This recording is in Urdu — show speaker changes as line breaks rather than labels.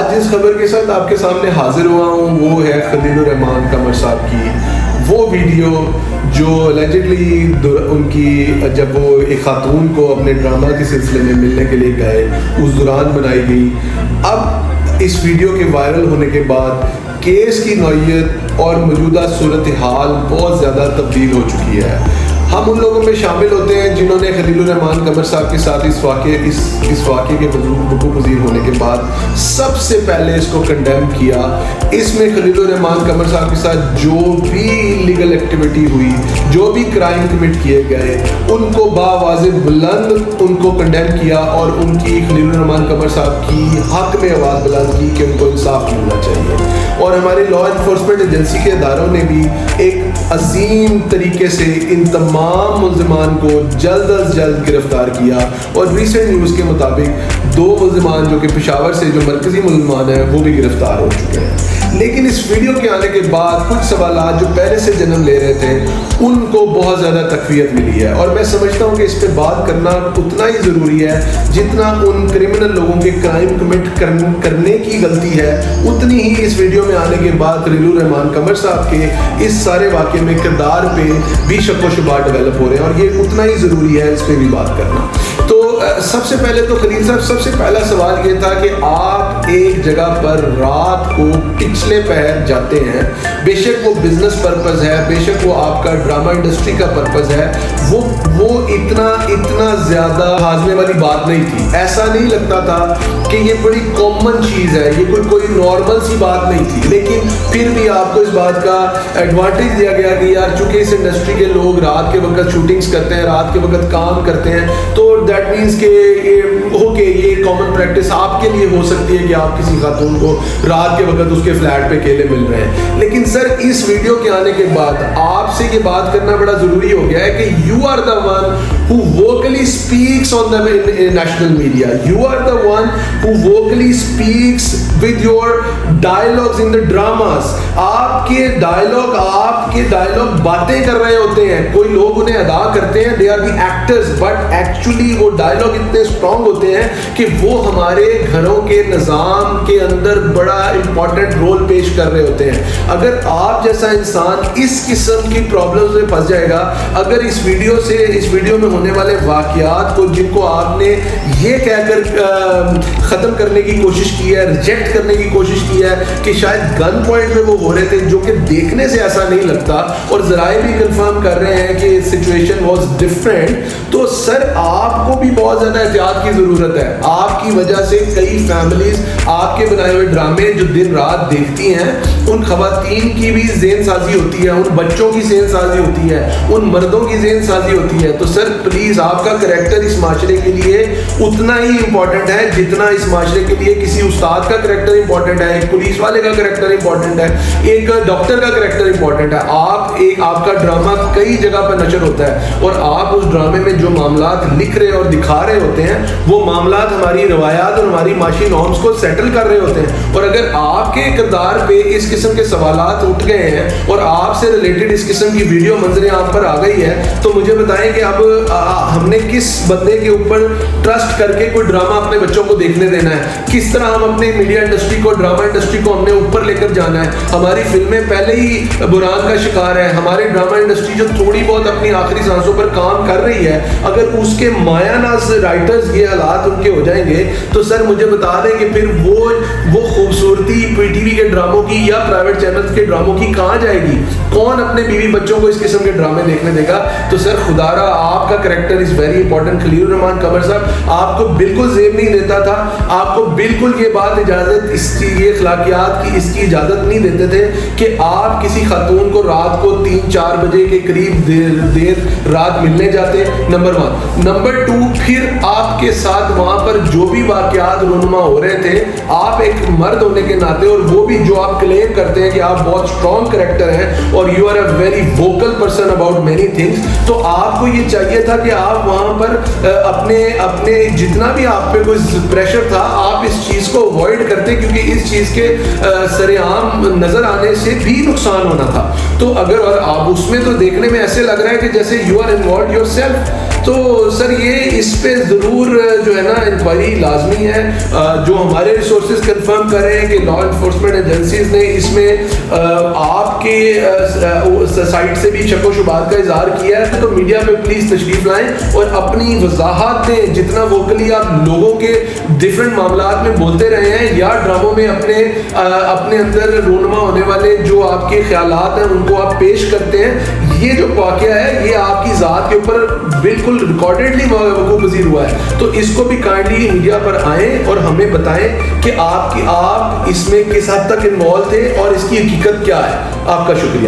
آج جس خبر کے ساتھ آپ کے سامنے حاضر ہوا ہوں وہ ہے خلیل الرحمان قمر صاحب کی وہ ویڈیو جو اللیجڈلی ان کی جب وہ ایک خاتون کو اپنے ڈرامہ کے سلسلے میں ملنے کے لیے گئے اس دوران بنائی گئی. اب اس ویڈیو کے وائرل ہونے کے بعد کیس کی نوعیت اور موجودہ صورتحال بہت زیادہ تبدیل ہو چکی ہے. ہم ان لوگوں میں شامل ہوتے ہیں جنہوں نے خلیل الرحمان قمر صاحب کے ساتھ اس واقعے کے وقوع پذیر ہونے کے بعد سب سے پہلے اس کو کنڈیم کیا. اس میں خلیل الرحمان قمر صاحب کے ساتھ جو بھی انلیگل ایکٹیویٹی ہوئی, جو بھی کرائم کمٹ کیے گئے, ان کو باواز بلند ان کو کنڈیم کیا اور ان کی خلیل الرحمان قمر صاحب کی حق میں آواز بلند کی کہ ان کو انصاف ملنا چاہیے. اور ہمارے لا انفورسمنٹ ایجنسی کے اداروں نے بھی ایک عظیم طریقے سے ان تمام ملزمان کو جلد از جلد گرفتار کیا. اور ریسنٹ نیوز کے مطابق 2 ملزمان جو کہ پشاور سے جو مرکزی ملزمان ہیں وہ بھی گرفتار ہو چکے ہیں. لیکن اس ویڈیو کے آنے کے بعد کچھ سوالات جو پہلے سے جنم لے رہے تھے ان کو بہت زیادہ تقویت ملی ہے, اور میں سمجھتا ہوں کہ اس پہ بات کرنا اتنا ہی ضروری ہے جتنا ان کرمنل لوگوں کے کرائم کمٹ کرنے کی غلطی ہے, اتنی ہی اس ویڈیو میں آنے کے بعد خلیل الرحمان قمر صاحب کے اس سارے واقعے میں کردار پہ بھی شک و شبہات ڈیولپ ہو رہے ہیں, اور یہ اتنا ہی ضروری ہے اس پہ بھی بات کرنا. تو سب سے پہلے تو خلیل صاحب سب سے پہلا سوال یہ تھا کہ آپ ایک جگہ پر رات کو پچھلے پہر جاتے ہیں, بے شک وہ بزنس پرپز ہے, بے شک وہ آپ کا ڈرامہ انڈسٹری کا پرپز ہے, وہ اتنا زیادہ ہاضمے والی بات نہیں تھی. ایسا نہیں لگتا تھا کہ یہ بڑی کامن چیز ہے, یہ کوئی نارمل سی بات نہیں تھی. لیکن پھر بھی آپ کو اس بات کا ایڈوانٹیج دیا گیا کہ یار چونکہ اس انڈسٹری کے لوگ رات کے وقت شوٹنگز کرتے ہیں, رات کے وقت کام کرتے ہیں, تو دیٹ مینس کہ یہ کامن پریکٹس آپ کے لیے ہو سکتی ہے کہ آپ کسی خاتون کو رات کے وقت اس کے فلیٹ پہ اکیلے مل رہے ہیں. لیکن سر اس ویڈیو کے آنے کے بعد آپ سے یہ بات کرنا بڑا ضروری ہو گیا ہے کہ you are the one who vocally speaks on the national media. You are the one who vocally speaks with your dialogues in the dramas. آپ کے ڈائلاگ باتیں کر رہے ہوتے ہیں, کوئی لوگ انہیں ادا کرتے ہیں, they are the actors, but actually وہ ڈائلاگ اتنے اسٹرانگ ہوتے ہیں کہ وہ ہمارے گھروں کے نظام کے اندر بڑا امپورٹنٹ رول پیش کر رہے ہوتے ہیں. اگر آپ جیسا انسان اس قسم کی پرابلمز میں پھنس جائے گا, اگر اس ویڈیو میں ہونے والے واقعات کو جن کو آپ نے یہ کہہ کر ختم کرنے کی کوشش کی ہے, ریجیکٹ کرنے کی کوشش کی ہے کہ شاید گن پوائنٹ میں وہ ہو رہے تھے, جو کہ دیکھنے سے ایسا نہیں لگتا, اور ذرائع بھی کنفرم کر رہے ہیں کہ سچویشن واز ڈفرینٹ, تو سر آپ کو بھی بہت زیادہ احتیاط کی ضرورت ہے. آپ کی وجہ سے کئی فیملیز آپ کے بنائے ہوئے ڈرامے جو دن رات دیکھتی ہیں, ان خواتین کی بھی ذہن سازی ہوتی ہے, ان بچوں کی ذہن سازی ہوتی ہے, ان مردوں کی ذہن سازی ہوتی ہے. تو سر پلیز آپ کا کریکٹر اس معاشرے کے لیے اتنا ہی امپورٹنٹ ہے جتنا اس معاشرے کے لیے کسی استاد کا کریکٹر امپورٹنٹ ہے, ایک پولیس والے کا کریکٹر امپورٹنٹ ہے, ایک ڈاکٹر کا کریکٹر امپورٹنٹ ہے. آپ کا ڈرامہ کئی جگہ پر نشر ہوتا ہے, اور آپ اس ڈرامے میں جو معاملات لکھ رہے اور دکھا رہے ہوتے ہیں وہ معاملات ہماری روایات اور ہماری معاشی نارمز کو سیٹل کر رہے ہوتے ہیں. اور اگر آپ کے کردار پہ اس قسم کے سوالات اٹھ گئے ہیں اور آپ سے ریلیٹڈ اس قسم کی ویڈیو منظر عام پر آ گئی ہے, تو مجھے بتائیں کہ اب ہم نے کس بندے کے اوپر ٹرسٹ کر کے کوئی ڈرامہ اپنے بچوں کو دیکھنے دینا ہے, کس طرح ہم اپنے میڈیا انڈسٹری کو, ڈرامہ انڈسٹری کو ہم نے اوپر لے کر جانا ہے. ہماری فلمیں پہلے ہی بحران کا شکار ہے, ہمارے ڈرامہ انڈسٹری جو تھوڑی بہت اپنی آخری سانسوں پر کام کر رہی ہے, اگر اس کے مایا ناز رائٹرز یہ حالات ان کے ہو جائیں گے تو سر مجھے بتا دیں کہ پھر وہ خوبصورتی پی ٹی وی کے ڈراموں کی یا پرائیویٹ چینلز کے ڈراموں کی کہاں جائے گی؟ کون اپنے بیوی بچوں کو اس قسم کے ڈرامے دیکھنے دے گا؟ تو سر خدا را آپ کا کریکٹر از ویری امپورٹنٹ. خلیل الرحمان قمر صاحب آپ کو بالکل زیب نہیں دیتا تھا, آپ کو بالکل یہ بات اجازت, اس کی یہ اخلاقیات کی اس کی اجازت نہیں دیتے تھے کہ آپ کسی خاتون کو رات کو 3-4 بجے کے قریب دیر رات ملنے جاتے. نمبر 1. نمبر 2, پھر آپ کے ساتھ وہاں پر جو بھی واقعات رونما ہو رہے تھے, آپ ایک مرد ہونے کے ناطے, اور وہ بھی جو آپ کلیم کرتے ہیں کہ آپ بہت اسٹرانگ کریکٹر ہیں اور you are a very vocal person about many things, تو آپ کو یہ چاہیے تھا کہ آپ وہاں پر اپنے جتنا بھی آپ پہ کوئی پریشر تھا آپ اس چیز کو اوائڈ کرتے, کیونکہ اس چیز کے سر عام نظر آنے سے بھی نقصان ہونا تھا. تو اگر آپ اس میں تو دیکھنے میں ایسے لگ رہا ہے کہ جیسے you are involved yourself. تو سر یہ اس پہ ضرور جو ہے نا انکوائری لازمی ہے. جو ہمارے ریسورسز کنفرم کر رہے ہیں کہ لا انفورسمنٹ ایجنسیز نے اس میں آپ کے سائٹ سے بھی شک و شبہات کا اظہار کیا ہے, تو میڈیا پہ پلیز تشریف لائیں اور اپنی وضاحت دیں. جتنا ووکلی آپ لوگوں کے ڈفرینٹ معاملات میں بولتے رہے ہیں یا ڈراموں میں اپنے اندر رونما ہونے والے جو آپ کے خیالات ہیں ان کو آپ پیش کرتے ہیں, یہ جو واقعہ ہے یہ آپ کی ذات کے اوپر بالکل ریکارڈڈلی وقوع پذیر ہوا ہے. تو اس کو بھی کائنڈلی میڈیا پر آئیں اور ہمیں بتائیں کہ آپ اس میں کس حد تک انوالو تھے اور اس کی حقیقت کیا ہے. آپ کا شکریہ.